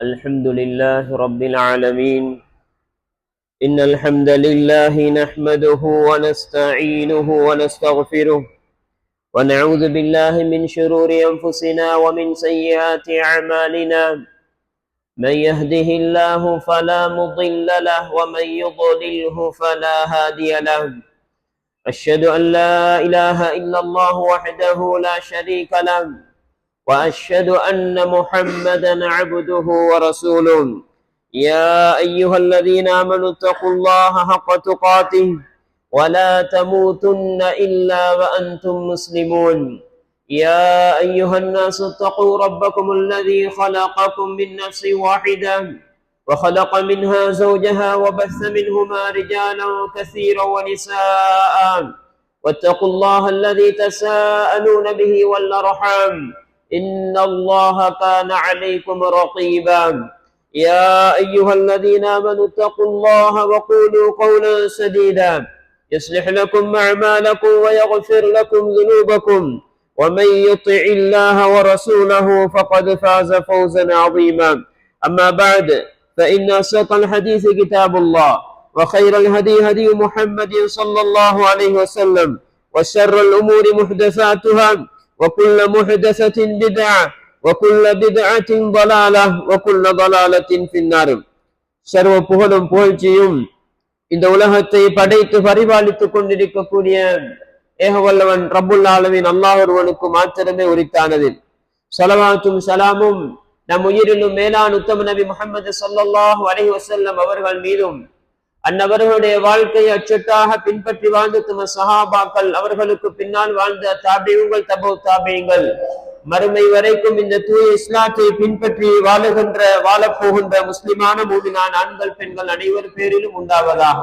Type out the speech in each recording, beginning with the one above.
الحمد لله رب العالمين. إن الحمد لله نحمده ونستعينه ونستغفره ونعوذ بالله من شرور أنفسنا ومن سيئات أعمالنا. من يهده الله فلا مضل له ومن يضلله فلا هادي له. أشهد أن لا إله إلا الله وحده لا شريك له، وأشهد أن محمدا عبده ورسوله. يا أيها الذين آمنوا اتقوا الله حق تقاته ولا تموتن إلا وأنتم مسلمون. يا أيها الناس اتقوا ربكم الذي خلقكم من نفس واحدة وخلق منها زوجها وبث منهما رجالا كثيرا ونساء، واتقوا الله الذي تساءلون به والأرحام إن الله كان عليكم رقيبا. يا أيها الذين آمنوا اتقوا الله وقولوا قولا سديدا يصلح لكم أعمالكم ويغفر لكم ذنوبكم، ومن يطع الله ورسوله فقد فاز فوزا عظيما. أما بعد، فإن أصدق الحديث كتاب الله، وخير الهدي هدي محمد صلى الله عليه وسلم، وشر الأمور محدثاتها، وكل محدثة بدعة، وكل بدعة ضلالة، وكل ضلالة في النار. சர்வ புகழும் புகழ்ச்சியும் இந்த உலகத்தை படைத்து பரிபாலித்துக் கொண்டிருக்கக்கூடிய ஏகவல்லவன் ரப்புல் ஆலமீன் அல்லாஹ் ஒருவனுக்கு மாத்திரமே உரித்தானது. ஸலவாத்தும் ஸலாமும் நம் உயிரிலும் மேலான உத்தம நபி முஹம்மது ஸல்லல்லாஹு அலைஹி வஸல்லம் அவர்கள் மீதும், அன்னவர்களுடைய வாழ்க்கையை அச்சட்டாக பின்பற்றி வாழ்ந்த தும சஹாபாக்கள், அவர்களுக்கு பின்னால் வாழ்ந்த தாபியங்கள், தபு தாபியங்கள், மறுமை வரைக்கும் இந்த தூய இஸ்லாத்தை பின்பற்றி வாழப்போகின்ற முஸ்லிமான மூமினான ஆண்கள் பெண்கள் அனைவர் பேரிலும் உண்டாவதாக.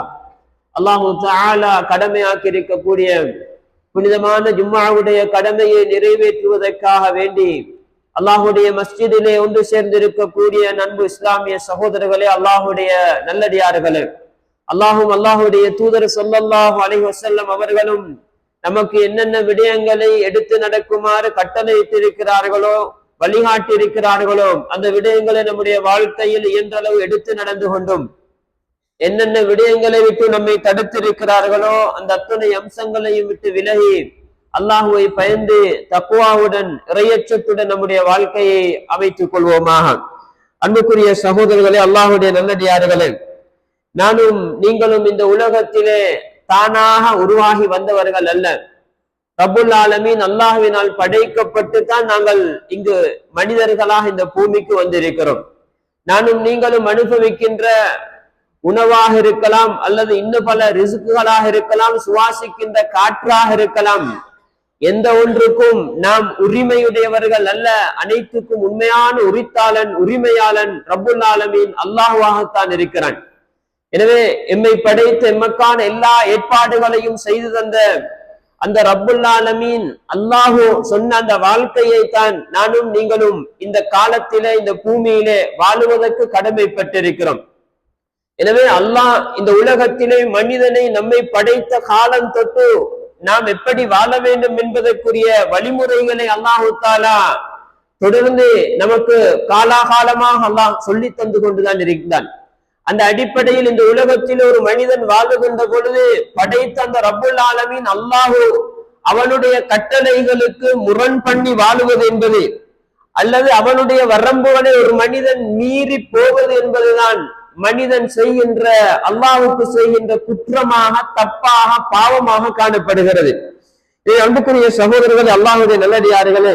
அல்லாஹு தஆலா கடமையாக்கி இருக்கக்கூடிய புனிதமான ஜும்மாவுடைய கடமையை நிறைவேற்றுவதற்காக வேண்டி அல்லாஹுடைய மஸ்ஜிதிலே ஒன்று சேர்ந்திருக்கக்கூடிய நண்பு இஸ்லாமிய சகோதரர்களே, அல்லாஹுடைய நல்லடியார்களே, அல்லாஹும் அல்லாஹுடைய தூதர் ஸல்லல்லாஹு அலைஹி வஸல்லம் அவர்களும் நமக்கு என்னென்ன விடயங்களை எடுத்து நடக்குமாறு கட்டளையிட்டிருக்கிறார்களோ, வழிகாட்டி இருக்கிறார்களோ, அந்த விடயங்களை நம்முடைய வாழ்க்கையில் இயன்றளவு எடுத்து நடந்து கொண்டும், என்னென்ன விடயங்களை விட்டு நம்மை தடுத்திருக்கிறார்களோ அந்த அத்துணை அம்சங்களையும் விட்டு விலகி அல்லாஹுவை பயந்து தக்வாவுடன் இறையச்சத்துடன் நம்முடைய வாழ்க்கையை அமைத்துக் கொள்வோமாக. அன்புக்குரிய சகோதரர்களே, அல்லாஹுடைய நல்லடியார்களே, நானும் நீங்களும் இந்த உலகத்திலே தானாக உருவாகி வந்தவர்கள் அல்ல. ரப்புல் ஆலமீன் அல்லாஹ்வினால் படைக்கப்பட்டு தான் நாங்கள் இங்கு மனிதர்களாக இந்த பூமிக்கு வந்திருக்கிறோம். நானும் நீங்களும் அனுபவிக்கின்ற உணவாக இருக்கலாம், அல்லது இன்னும் பல ரிஸ்குகளாக இருக்கலாம், சுவாசிக்கின்ற காற்றாக இருக்கலாம், எந்த ஒன்றுக்கும் நாம் உரிமையுடையவர்கள் அல்ல. அனைத்துக்கும் உண்மையான உரித்தாளன், உரிமையாளன் ரப்புல் ஆலமீன் அல்லாஹ்வாகத்தான் இருக்கிறான். எனவே எம்மை படைத்து எம்மக்கான எல்லா ஏற்பாடுகளையும் செய்து தந்த அந்த ரப்புல் ஆலமீன் அல்லாஹு சொன்ன அந்த வாழ்க்கையை தான் நானும் நீங்களும் இந்த காலத்திலே இந்த பூமியிலே வாழுவதற்கு கடமைப்பட்டிருக்கிறோம். எனவே அல்லாஹ் இந்த உலகத்திலே மனிதனை நம்மை படைத்த காலம் தொட்டு நாம் எப்படி வாழ வேண்டும் என்பதற்குரிய வழிமுறைகளை அல்லாஹு தஆலா தொடர்ந்து நமக்கு காலாகாலமாக அல்லாஹ் சொல்லி தந்து கொண்டுதான் இருக்கிறான். அந்த அடிப்படையில் இந்த உலகத்தில் ஒரு மனிதன் வாழுகின்ற பொழுது படைத்த அந்த ரப்புல் ஆலமீன் அல்லாஹு அவனுடைய கட்டளைகளுக்கு முரண் பண்ணி வாழுவது என்பது, அல்லது அவனுடைய வரம்புகளை ஒரு மனிதன் மீறி போவது என்பதுதான் மனிதன் செய்கின்ற, அல்லாஹுக்கு செய்கின்ற குற்றமாக, தப்பாக, பாவமாக காணப்படுகிறது. அன்புக்குரிய சகோதரர்கள், அல்லாஹுடைய நல்லடியார்களே,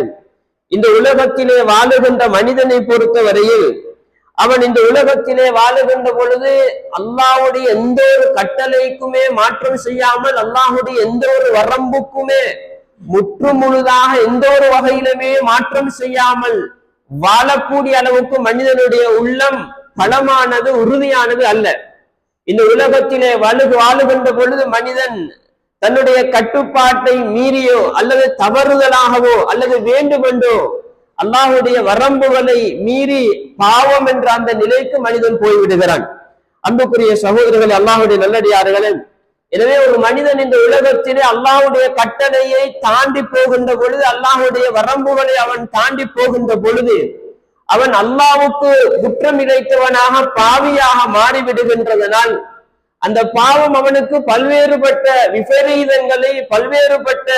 இந்த உலகத்திலே வாழுகின்ற மனிதனை பொறுத்தவரையில் அவன் இந்த உலகத்திலே வாழுகின்ற பொழுது அல்லாஹ்வுடைய எந்த ஒரு கட்டளைக்குமே மாற்றம் செய்யாமல், அல்லாஹ்வுடைய எந்த ஒரு வரம்புக்குமே முற்று முழுதாக எந்த ஒரு வகையிலுமே மாற்றம் செய்யாமல் வாழக்கூடிய அளவுக்கு மனிதனுடைய உள்ளம் பலமானது, உறுதியானது அல்ல. இந்த உலகத்திலே வாழுகின்ற பொழுது மனிதன் தன்னுடைய கட்டுப்பாட்டை மீறியோ அல்லது தவறுதலாகவோ அல்லது வேண்டுமென்றோ அல்லாஹுடைய வரம்புகளை மீறி பாவம் என்ற அந்த நிலைக்கு மனிதன் போய்விடுகிறான். அன்புக்குரிய சகோதரர்களே, அல்லாஹுடைய நல்லடியார்களே, எனவே ஒரு மனிதன் இந்த உலகத்திலே அல்லாஹ்வுடைய கட்டளையை தாண்டி போகின்ற பொழுது, அல்லாஹ்வுடைய வரம்புகளை அவன் தாண்டி போகின்ற பொழுது, அவன் அல்லாஹ்வுக்கு குற்றம் இழைத்தவனாக பாவியாக மாறிவிடுகின்றதனால் அந்த பாவம் அவனுக்கு பல்வேறுபட்ட விபரீதங்களை, பல்வேறுபட்ட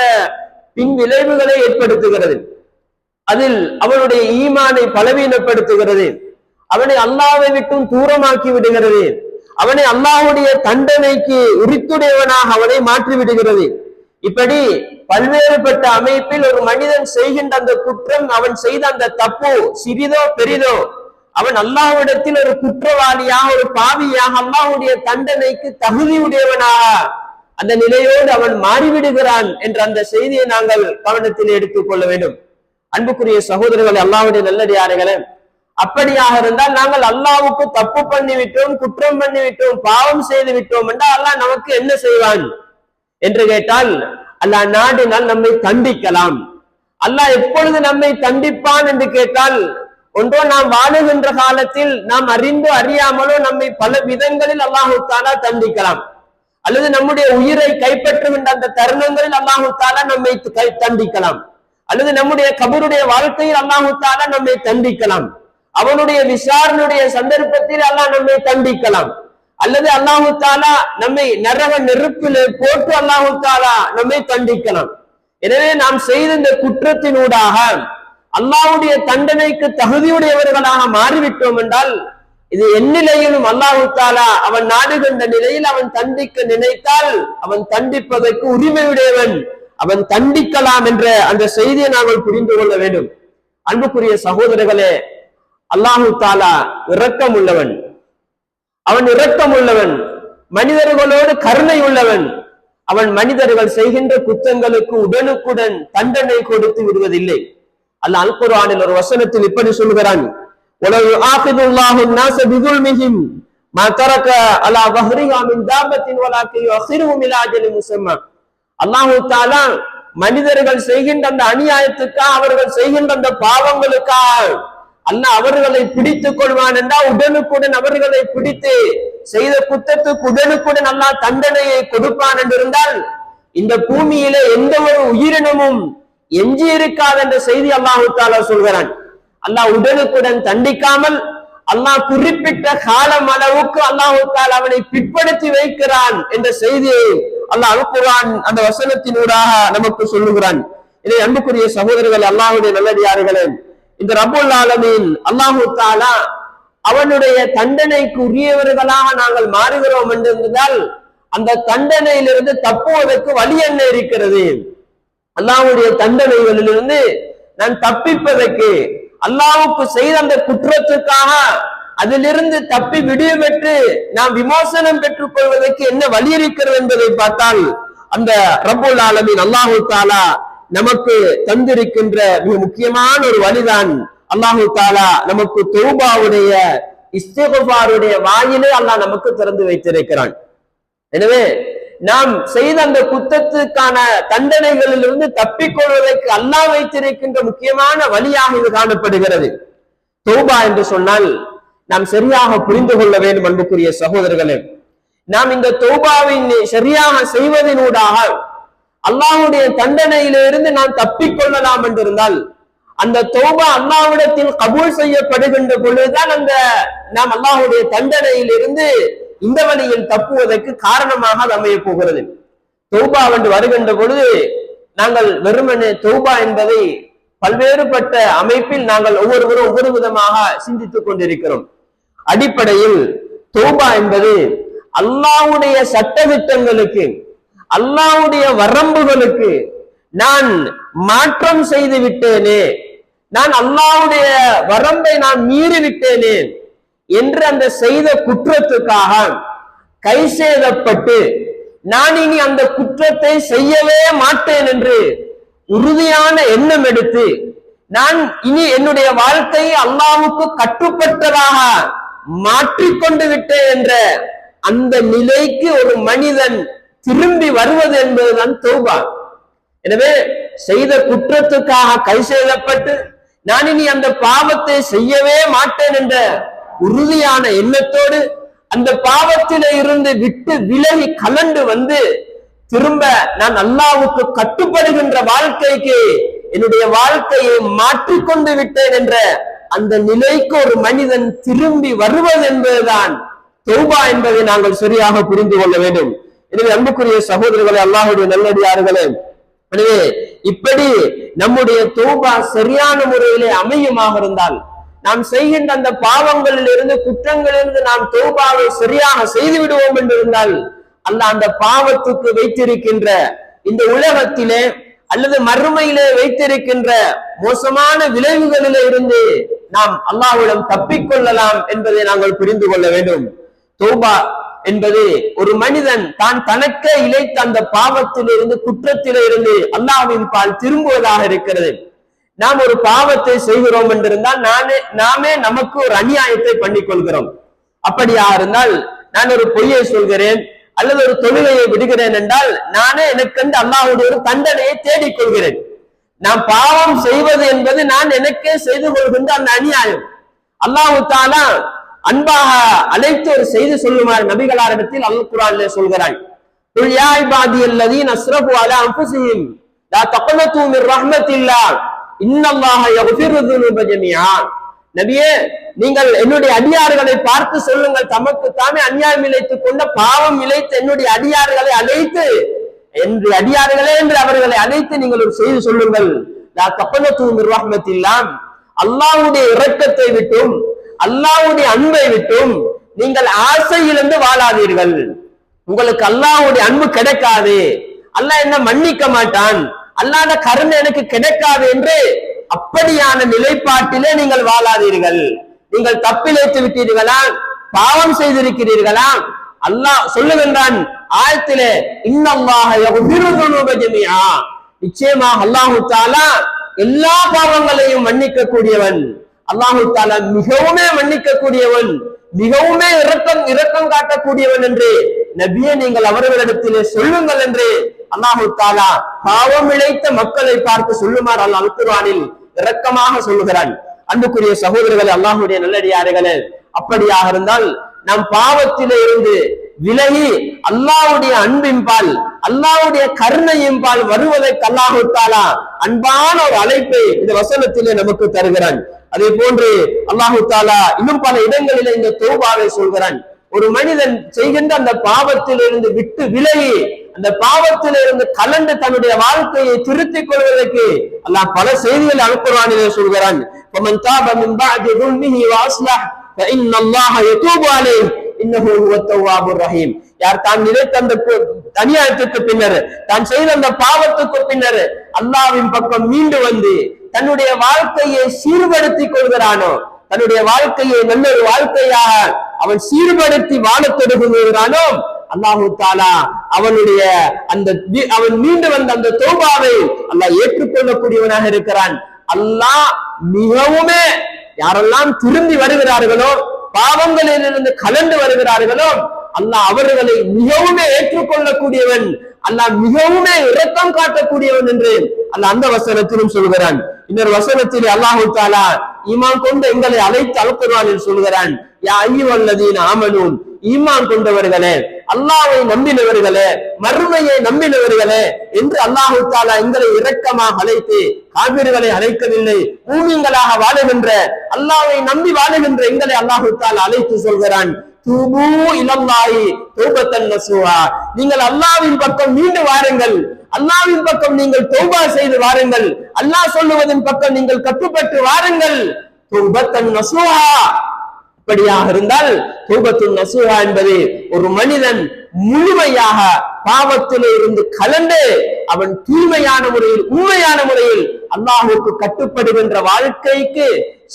பின் விளைவுகளை ஏற்படுத்துகிறது. அதில் அவனுடைய ஈமானை பலவீனப்படுத்துகிறது, அவனை அல்லாஹ்வை விட்டும் தூரமாக்கி விடுகிறது, அவனை அல்லாஹ்வுடைய தண்டனைக்கு உரித்துடையவனாக அவனை மாற்றி விடுகிறது. இப்படி பல்வேறுபட்ட அமைப்பில் ஒரு மனிதன் செய்கின்ற அந்த குற்றம், அவன் செய்த அந்த தப்பு சிறிதோ பெரிதோ, அவன் அல்லாஹ்விடத்தில் ஒரு குற்றவாளியாக, ஒரு பாவியாக, அல்லாஹ்வுடைய தண்டனைக்கு தகுதியுடையவனாக அந்த நிலையோடு அவன் மாறிவிடுகிறான் என்ற அந்த செய்தியை நாங்கள் கவனத்தில் எடுத்துக் கொள்ள வேண்டும். அன்புக்குரிய சகோதரர்களே, அல்லாஹ்வுடைய நல்லடியார்களே, அப்படியாக இருந்தால் நாங்கள் அல்லாஹ்வுக்கு தப்பு பண்ணிவிட்டோம், குற்றம் பண்ணிவிட்டோம், பாவம் செய்து விட்டோம் என்றால் அல்லாஹ் நமக்கு என்ன செய்வான் என்று கேட்டால், அல்லாஹ் நாடினால் நம்மை தண்டிக்கலாம். அல்லாஹ் எப்பொழுது நம்மை தண்டிப்பான் என்று கேட்டால், ஒன்றோ நாம் வாழுகின்ற காலத்தில் நாம் அறிந்தோ அறியாமலோ நம்மை பல விதங்களில் அல்லாஹு தஆலா தண்டிக்கலாம், அல்லது நம்முடைய உயிரை கைப்பற்றுகின்ற அந்த தருணங்களில் அல்லாஹு தஆலா நம்மை தண்டிக்கலாம், அல்லது நம்முடைய கபருடைய வாழ்க்கையில் அல்லாஹு தஆலா நம்மை தண்டிக்கலாம், அவனுடைய விசாரணையுடைய சந்தர்ப்பத்தில் அல்லாஹ் நம்மை தண்டிக்கலாம், அல்லது அல்லாஹு தஆலா நம்மை நரக நெருப்பிலே போட்டு அல்லாஹு தஆலா நம்மை தண்டிக்கலாம். எனவே நாம் செய்த இந்த குற்றத்தினூடாக அல்லாஹ்வுடைய தண்டனைக்கு தகுதியுடையவர்களாக மாறிவிட்டோம் என்றால், இது எந்நிலையிலும் அல்லாஹு தஆலா அவன் நாடுகின்ற நிலையில் அவன் தண்டிக்க நினைத்தால் அவன் தண்டிப்பதற்கு உரிமையுடையவன், அவன் தண்டிக்கலாம் என்ற அந்த செய்தியை நாங்கள் புரிந்து கொள்ள வேண்டும். அன்புக்குரிய சகோதரர்களே, அல்லாஹு தஆலா இரக்கம் உள்ளவன், அவன் இரக்கம் உள்ளவன், மனிதர்களோடு கருணை உள்ளவன். அவன் மனிதர்கள் செய்கின்ற குற்றங்களுக்கு உடனுக்குடன் தண்டனை கொடுத்து விடுவதில்லை. அல்லாஹ் அல் குர்ஆனில் ஒரு வசனத்தில் இப்படி சொல்கிறான், வலவு ஆகிதுல்லாஹு الناس بظلمهم ما ترك على ظهرها من دابة ولكن يؤخرهم الى اجل مسمى. அல்லாஹ் தஆலா மனிதர்கள் செய்கின்ற அந்த அநியாயத்துக்காக, அவர்கள் செய்கின்ற அந்த பாவங்களுக்காக அல்லாஹ் அவர்களை பிடித்துக் கொள்வான் என்றால் உடனுக்குடன் அவர்களை பிடித்து செய்த குற்றத்துக்கு உடனுக்குடன் அல்லாஹ் தண்டனையை கொடுப்பான் என்றிருந்தால் இந்த பூமியிலே எந்த ஒரு உயிரினமும் எஞ்சி இருக்காது என்ற செய்தி அல்லாஹு தஆலா சொல்கிறான். அல்லாஹ் உடனுக்குடன் தண்டிக்காமல் அல்லாஹ் குறிப்பிட்ட காலம் அளவுக்கு அல்லாஹு தஆலா அவனை பிற்படுத்தி வைக்கிறான் என்ற செய்தியை அல்லாஹ் அல் குர்ஆன் அந்த வசனத்தினூடாக நமக்கு சொல்லுகிறான். இதை அன்புக்குரிய சகோதரர்கள், அல்லாஹ்வுடைய நல்லடியார்களே, இந்த ரப்புல் ஆலமீன் அல்லாஹு தஆலா அவனுடைய தண்டனைக்கு உரியவர்களாக நாங்கள் மாறுகிறோம் என்றால் அந்த தண்டனையிலிருந்து தப்புவதற்கு வழி என்ன இருக்கிறது? அல்லாஹ்வுடைய தண்டனைகளிலிருந்து நான் தப்பிப்பதற்கு, அல்லாஹ்வுக்கு செய்த அந்த குற்றத்துக்காக அதிலிருந்து தப்பி விடுவி பெற்று நாம் விமோசனம் பெற்றுக் கொள்வதற்கு என்ன வழி இருக்கிறது என்பதை பார்த்தால் அந்த ரப்புல் ஆலமீன் அல்லாஹு தஆலா நமக்கு தந்திருக்கின்ற மிக முக்கியமான ஒரு வழிதான் அல்லாஹு தஆலா நமக்கு தௌபாவுடைய, இஸ்திக்ஃபாருடைய வாயிலை அல்லாஹ் நமக்கு திறந்து வைத்திருக்கிறான். எனவே நாம் செய்த அந்த குற்றத்துக்கான தண்டனைகளிலிருந்து தப்பிக்கொள்வதற்கு அல்லாஹ் வைத்திருக்கின்ற முக்கியமான வழியாக இது காணப்படுகிறது. தௌபா என்று சொன்னால் நாம் சரியாக புரிந்து கொள்ள வேண்டும். அன்புக்குரிய சகோதரர்களே, நாம் இந்த தௌபாவின் சரியாக செய்வதனூடாக அல்லாஹ்வுடைய தண்டனையிலிருந்து நாம் தப்பிக்கொள்ளலாம் என்றிருந்தால் அந்த தௌபா அல்லாஹ்விடத்தில் கபூல் செய்யப்படுகின்ற பொழுதுதான் நாம் அல்லாஹ்வுடைய தண்டனையிலிருந்து இந்த வழியில் தப்புவதற்கு காரணமாக அது அமைய போகிறது. தௌபா என்று வருகின்ற பொழுது நாங்கள் வெறுமனே தௌபா என்பதை பல்வேறுபட்ட அமைப்பில் நாங்கள் ஒவ்வொருவரும் ஒவ்வொரு விதமாக சிந்தித்துக் கொண்டிருக்கிறோம். அடிப்படையில் தௌபா என்பது அல்லாஹ்வுடைய சட்டதிட்டங்களுக்கு, அல்லாஹ்வுடைய வரம்புகளுக்கு நான் மாற்றம் செய்து விட்டேனே, நான் அல்லாஹ்வுடைய வரம்பை நான் மீறி விட்டேனே என்று அந்த செய்த குற்றத்துக்காக கை சேதப்பட்டு நான் இனி அந்த குற்றத்தை செய்யவே மாட்டேன் என்று உறுதியான எண்ணம் எடுத்து நான் இனி என்னுடைய வாழ்க்கையை அல்லாஹ்வுக்கு கட்டுப்பட்டதாக மாற்றிக்கொண்டு விட்டேன் என்ற அந்த நிலைக்கு ஒரு மனிதன் திரும்பி வருவது என்பதுதான் தௌபா. எனவே செய்த குற்றத்துக்காக கை செய்யப்பட்டு நான் இனி அந்த பாவத்தை செய்யவே மாட்டேன் என்ற உறுதியான எண்ணத்தோடு அந்த பாவத்திலே இருந்து விட்டு விலகி கலண்டு வந்து திரும்ப நான் அல்லாஹ்வுக்கு கட்டுப்படுகின்ற வாழ்க்கைக்கு என்னுடைய வாழ்க்கையை மாற்றிக்கொண்டு விட்டேன் என்ற அந்த நிலைக்கு ஒரு மனிதன் திரும்பி வருவது என்பதுதான் தௌபா என்பதை நாங்கள் சரியாக புரிந்து கொள்ள வேண்டும். எனவே அன்புக்குரிய சகோதரர்களே, அல்லாஹ்வுடைய நல்லடியார்களே, எனவே இப்படி நம்முடைய தௌபா சரியான முறையிலே அமையுமாக இருந்தால், நாம் செய்கின்ற அந்த பாவங்களில் இருந்து குற்றங்களிலிருந்து நாம் தௌபாவை சரியாக செய்து விடுவோம் என்று இருந்தால், அல்லாஹ் அந்த பாவத்துக்கு வைத்திருக்கின்ற இந்த உலகத்திலே அல்லது மறுமையிலே வைத்திருக்கின்ற மோசமான விளைவுகளிலே இருந்து நாம் அல்லாஹ்விடம் தப்பிக்கொள்ளலாம் என்பதை நாங்கள் புரிந்து கொள்ள வேண்டும். தௌபா என்பது ஒரு மனிதன் தான் தனக்கே இழைத்த அந்த பாவத்திலிருந்து குற்றத்திலே இருந்து அல்லாஹ்வின் பால் திரும்புவதாக இருக்கிறது. நாம் ஒரு பாவத்தை செய்கிறோம் என்றிருந்தால் நாமே நமக்கு ஒரு அநியாயத்தை பண்ணிக் கொள்கிறோம். அப்படியா இருந்தால், நான் ஒரு பொய்யை சொல்கிறேன் அல்லது ஒரு தொழுகையை விடுகிறேன் என்றால் நானே எனக்கென்று அல்லாஹ்வுடைய ஒரு தண்டனையை தேடிக் கொள்கிறேன். நான் பாவம் செய்வது என்பது நான் எனக்கே செய்து கொள்கின்ற அந்த அநியாயம். அல்லாஹ் தஆலா அன்பாக அழைத்து ஒரு செய்தி சொல்லுமாறு நபிகளாரிடத்தில் அல்லாஹ் குர்ஆனிலே சொல்கிறான். குல் யா இபாதியல்லதீன அஸ்ரஃபு அலா அன்ஃபுஸிஹிம் லா தக்னது மிர் ரஹ்மத்தில்லாஹ் இன்னல்லாஹ யக்ஃபிரு ذுனூப ஜமீஆ. நபியே, நீங்கள் என்னுடைய அடியார்களை பார்த்து சொல்லுங்கள், தமக்கு தாமே அநியாயம் இழைத்துக் கொண்ட பாவம் இழைத்து என்னுடைய அடியார்களை அழைத்து என்று அடியார்களே என்று அவர்களை அழைத்து நீங்கள் ஒரு செய்தி சொல்லுங்கள். லா தக்னது மிர் ரஹ்மத்தில்லாஹ், அல்லாஹ்வுடைய இரக்கத்தை விட்டும் அல்லாஹ்வுடைய அன்பை விட்டும் நீங்கள் ஆசையிலிருந்து வாழாதீர்கள். உங்களுக்கு அல்லாஹ்வுடைய அன்பு கிடைக்காது, அல்லாஹ் என்ன மன்னிக்க மாட்டான், அல்லாஹ்வுடைய கருணை எனக்கு கிடைக்காது என்று அப்படியான நிலைப்பாட்டிலே நீங்கள் வாழாதீர்கள். நீங்கள் தப்பிழைத்து விட்டீர்களா, பாவம் செய்திருக்கிறீர்களா? அல்லாஹ் சொல்லுகின்றான் ஆயத்திலே, இன்னல்லாஹ யக்ஃபிரு ذுனூப ஜமீஆ, நிச்சயமாக அல்லாஹ் தஆலா எல்லா பாவங்களையும் மன்னிக்க கூடியவன். அல்லாஹ் தஆலா மிகவும் மன்னிக்க கூடியவன், மிகவும் இரக்கம் காட்டக்கூடியவன் என்று நபியே நீங்கள் அவர்களிடத்திலே சொல்லுங்கள் என்று அல்லாஹ் தஆலா பாவம் இழைத்த மக்களை பார்த்து சொல்லுமாறு அல்லாஹ் குர்ஆனில் இரக்கமாக சொல்லுகிறான். அன்புக்குரிய சகோதரர்களே, அல்லாஹ்வுடைய நல்லடியார்களே, அப்படியாக இருந்தால் நாம் பாவத்திலே இருந்து விலகி அல்லாஹ்வுடைய அன்பின் பால் அல்லாஹ்வுடைய கருணையின் பால் வருவதற்கு அல்லாஹ் தஆலா அன்பான ஒரு அழைப்பை இந்த வசனத்திலே நமக்கு தருகிறான். அதே போன்று அல்லாஹ் தஆலா இன்னும் பல இடங்களிலே இந்த தௌபாவை சொல்கிறான். ஒரு மனிதன் செய்கின்ற அந்த பாவத்திலிருந்து விட்டு விலகி அந்த பாவத்திலிருந்து கலந்து தன்னுடைய வாழ்க்கையை திருத்திக் கொள்வதற்கு அல்லாஹ் பல செய்திகளை அனுப்புறானிலே சொல்கிறான். ஃபமன் தாப மின் பஅதி ظுல்மிஹி வஅஸ்லஹ ஃபஇன்னல்லாஹ யதூபு அலைஹி இன்னஹு ஹுவத் தவ்வாபுர் ரஹீம். யார் தான் நினைத்த அந்த அநியாயத்துக்கு பின்னர், தான் செய்த அந்த பாவத்துக்கு பின்னர் அல்லாஹ்வின் பக்கம் மீண்டு வந்து தன்னுடைய வாழ்க்கையை சீர்படுத்திக் கொள்கிறானோ, தன்னுடைய வாழ்க்கையை நல்ல ஒரு வாழ்க்கையாக அவன் சீர்படுத்தி வாழத் தொடங்குகிறானோ, அல்லாஹ் தஆலா அவனுடைய அந்த அவன் மீண்டு வந்த அந்த தௌபாவை அல்லாஹ் ஏற்றுக்கொள்ளக்கூடியவனாக இருக்கிறான். அல்லாஹ் மிகவும் யாரெல்லாம் திரும்பி வருகிறார்களோ, பாவங்களிலிருந்து கலந்து வருகிறார்களோ, அல்லாஹ் அவர்களை மிகவும் ஏற்றுக்கொள்ளக்கூடியவன், அல்லாஹ் மிகவும் இரக்கம் காட்டக்கூடியவன் என்று அல்லாஹ் அந்த வசனத்திலும் சொல்கிறான். இன்னொரு வசனத்தில் அல்லாஹ் தஆலா ஈமான் கொண்டு எங்களை அழைத்து அல்குர்ஆனில் சொல்கிறான். யா அய்யுஹல்லதீன ஆமனூ, ஈமான் கொண்டவர்களே, அல்லாஹ்வை நம்பினவர்களே, மறுமையை நம்பினவர்களே என்று அல்லாஹ் தஆலா எங்களை இரக்கமாக அழைத்து காபிர்களை அழைக்கவில்லை. மூமின்களாக வாழுகின்ற அல்லாஹ்வை நம்பி வாழுகின்ற எங்களை அல்லாஹ் தஆலா அழைத்து சொல்கிறான். தூபு இலல்லாஹி தௌபத்தன் நஸூஹா, நீங்கள் அல்லாஹ்வின் பக்கம் மீண்டு வாருங்கள், அல்லாஹ்வின் பக்கம் நீங்கள் தௌபா செய்து வாருங்கள், அல்லாஹ் சொல்லுவதன் பக்கம் நீங்கள் கட்டுப்பட்டு வாருங்கள். தௌபத்தன் நஸூஹா, அப்படியாக இருந்தால் தௌபத்துன் நஸூஹா என்பது ஒரு மனிதன் முழுமையாக பாவத்திலே இருந்து கலந்து அவன் தூய்மையான முறையில் உண்மையான முறையில் அல்லாஹ்வுக்கு கட்டுப்படுகின்ற வாழ்க்கைக்கு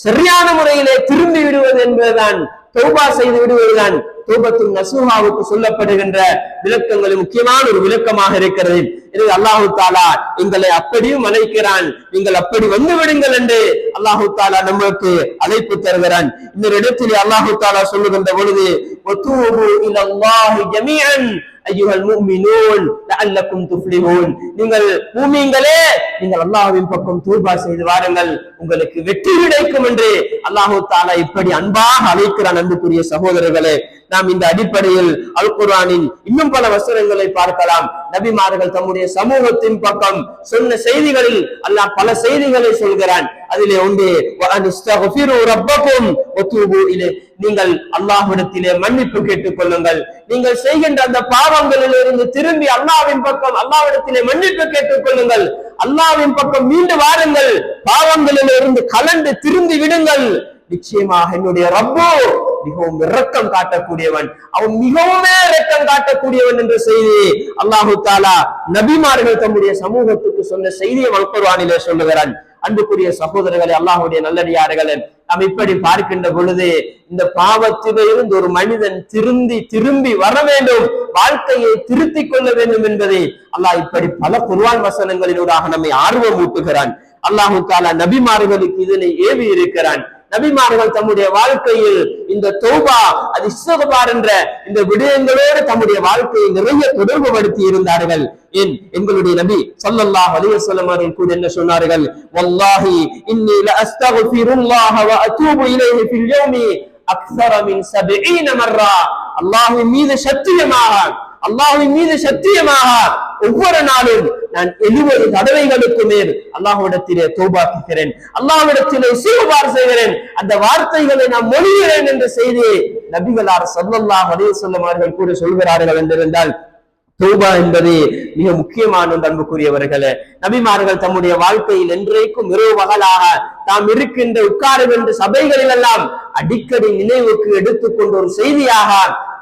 சரியான முறையிலே திரும்பி விடுவது என்பதுதான், தௌபா செய்து விடுவதுதான் தௌபத்துன் நஸூஹாவுக்கு சொல்லப்படுகின்ற விளக்கங்கள் முக்கியமான ஒரு விளக்கமாக இருக்கிறது. எனவே அல்லாஹ் தஆலா எங்களை அப்படியும் அழைக்கிறான், நீங்கள் அப்படி வந்து விடுங்கள் என்று அல்லாஹ் தஆலா நமக்கு அழைப்பு தருகிறான். இன்னொரு இடத்திலே அல்லாஹ் தஆலா சொல்லுகின்ற பொழுது, வதூபு இலல்லாஹி ஜமீஅன் அய்யுஹல் முஃமினூன் லஅல்லக்கும் துஃப்லிஹூன், நீங்கள் மூமின்களே நீங்கள் அல்லாஹ்வின் பக்கம் தௌபா செய்து வாருங்கள், உங்களுக்கு வெற்றி கிடைக்கும் என்று அல்லாஹ் தஆலா இப்படி அன்பாக அழைக்கிறான். அன்புக்குரிய சகோதரர்களே, நாம் நாம் இந்த அடிப்படையில் அல் குர்ஆனின் இன்னும் பல வசனங்களை பார்க்கலாம். நபிமார்கள் தம்முடைய சமூகத்தின் பக்கம் சொன்ன செய்திகளில் அல்லாஹ் பல செய்திகளை சொல்கிறான். அதிலே ஒன்று நீங்கள் அல்லாஹ்விடத்திலே மன்னிப்பு கேட்டுக் கொள்ளுங்கள். நீங்கள் செய்கின்ற அந்த பாவங்களில் இருந்து திரும்பி அல்லாஹ்வின் பக்கம் அல்லாஹ்விடத்திலே மன்னிப்பு கேட்டுக் கொள்ளுங்கள். அல்லாஹ்வின் பக்கம் மீண்டு வாருங்கள். பாவங்களில் இருந்து கலந்து திரும்பி விடுங்கள். நிச்சயமாக என்னுடைய ரப்பு மிகவும் இரக்கம் காட்டக்கூடியவன், அவன் மிகவும் இரக்கம் காட்டக்கூடியவன் என்ற செய்தி அல்லாஹு தாலா நபிமார்கள் தம்முடைய சமூகத்துக்கு சொன்ன செய்தியை அல் குர்ஆனிலே சொல்லுகிறான். அன்புக்குரிய சகோதரர்களே, அல்லாஹ்வுடைய நல்லடியார்களே, நாம் இப்படி பார்க்கின்ற பொழுது இந்த பாவத்திலிருந்து ஒரு மனிதன் திரும்பி வர வேண்டும், வாழ்க்கையை திருத்திக் கொள்ள வேண்டும் என்பதை அல்லாஹ் இப்படி பல குர்ஆன் வசனங்களினூடாக நம்மை ஆர்வம் ஊட்டுகிறான். அல்லாஹு தாலா நபிமார்களுக்கு இதனை ஏவி இருக்கிறான். நபிமார்கள் தம்முடைய வாழ்க்கையில் இந்த தௌபா, அது இஸ்திக்பார் என்ற இந்த விடயங்களோடு தம்முடைய வாழ்க்கையை நிறைய தொடர்பு படுத்தி இருந்தார்கள். எங்களுடைய நபி ஸல்லல்லாஹு அலைஹி வஸல்லம் அவர்கள் கூட என்ன சொன்னார்கள்? வல்லாஹி இன்னி லஅஸ்தக்ஃபிருல்லாஹ வ அதூபு இலைஹி ஃபில் யௌமி அக்ஸர மின் 70 மர்ரா. அல்லாஹ்வின் மீது சத்தியமாக ஒவ்வொரு நாளும் நான் 70 தடவைகளுக்கு மேல் அல்லாஹ்விடத்திலே தௌபா செய்கிறேன், அல்லாஹ்விடத்திலே இஸ்திக்பார் செய்கிறேன், அந்த வார்த்தைகளை நான் மொழிகிறேன் என்ற செய்தியை நபிகளார் ஸல்லல்லாஹு அலைஹி வஸல்லம் அவர்கள் கூட சொல்கிறார்கள் என்றிருந்தால், தௌபா என்பது மிக முக்கியமான அன்புக்குரியவர்களே. நபிமார்கள் தம்முடைய வாழ்க்கையில் என்றைக்கும் இரவு பகலாக தாம் இருக்கின்ற உட்காருகின்ற சபைகளில் எல்லாம் அடிக்கடி நினைவுக்கு எடுத்துக்கொண்ட ஒரு செய்தியாக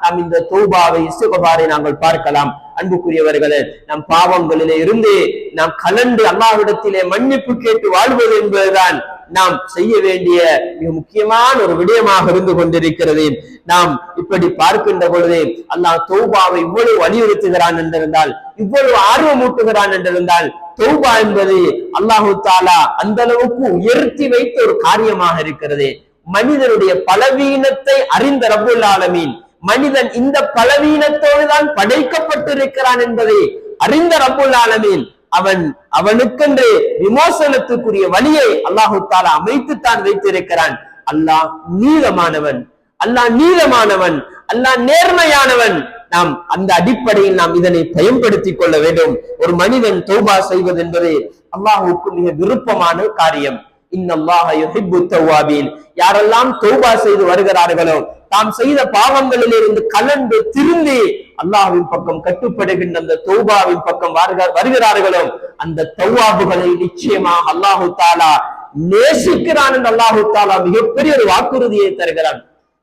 நாம் இந்த தௌபாவை இஸ்திக்பாரை நாங்கள் பார்க்கலாம். அன்புக்குரியவர்களே, நம் பாவங்களிலே இருந்து நாம் கலந்து அல்லாஹ்விடத்திலே மன்னிப்பு கேட்டு வாழ்வது என்பதுதான் நாம் செய்ய வேண்டிய மிக முக்கியமான ஒரு விடயமாக இருந்து கொண்டிருக்கிறது. நாம் இப்படி பார்க்கின்ற பொழுது அல்லாஹ் தௌபாவை இவ்வளவு வலியுறுத்துகிறான் என்றிருந்தால், இவ்வளவு ஆர்வமூட்டுகிறான் என்றிருந்தால், தௌபா என்பது அல்லாஹு தாலா அந்த அளவுக்கு உயர்த்தி வைத்த ஒரு காரியமாக இருக்கிறது. மனிதனுடைய பலவீனத்தை அறிந்த ரப்புல் ஆலமீன், மனிதன் இந்த பலவீனத்தோடு தான் படைக்கப்பட்டிருக்கிறான் என்பதை அறிந்த ரப்புல் ஆலமீன் அவனுக்கென்று விமோசனத்துக்குரிய வழியை அல்லாஹு தாலா அமைத்துத்தான் வைத்திருக்கிறான். அல்லாஹ் நீதமானவன், அல்லாஹ் நேர்மையானவன். நாம் அந்த அடிப்படையில் நாம் இதனை பயன்படுத்திக் கொள்ள வேண்டும். ஒரு மனிதன் தௌபா செய்வது என்பது அல்லாஹுக்கு மிக விருப்பமான காரியம். இன்னல்லாஹ யுஹிப்பு தவ்வாபீன். யாரெல்லாம் தௌபா செய்து வருகிறார்களோ, தாம் செய்த பாவங்களில் இருந்து கலந்து திருந்தி அல்லாஹ்வின் பக்கம் கட்டுப்படுகின்ற அந்த தௌபாவின் பக்கம் வருகிறார்களோ, அந்த தவ்வாபுகளை நிச்சயமாக அல்லாஹு தாலா நேசிக்கிறான் என்று அல்லாஹு தாலா மிகப்பெரிய ஒரு வாக்குறுதியை தருகிறான்.